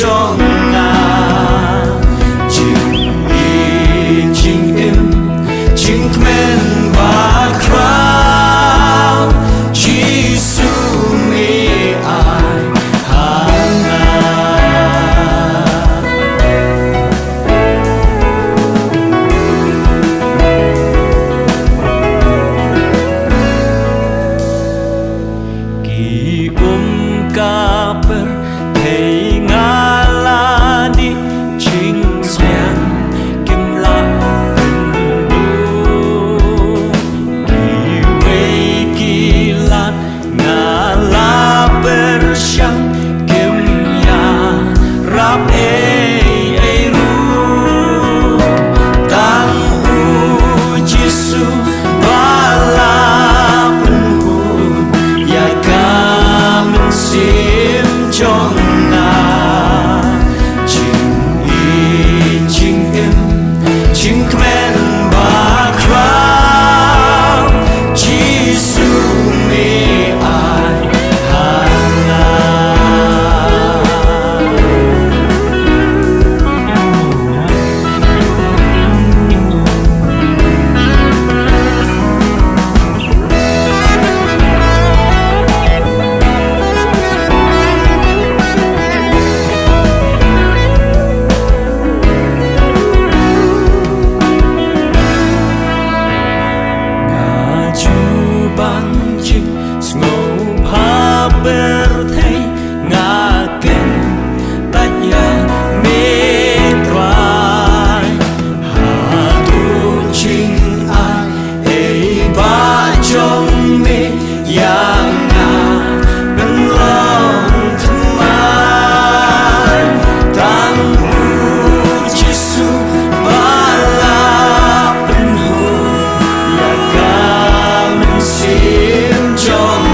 cho Ngài chừng chừng im chừng men và crown Jesus mi ai hana ki kaper thei ngalani ching sian kim la ki wei ki lat ngala bersyang kim ya rap ru tang u Jesu bala penhun ya kamen sim chong na ching ching im ching kmen ba crown Jesu mi ai hana berthei ngaken tanya metrai hatu ching ai ba chong me yang na ben long thamai tang u Jesu bala penhu ya kamen sim chong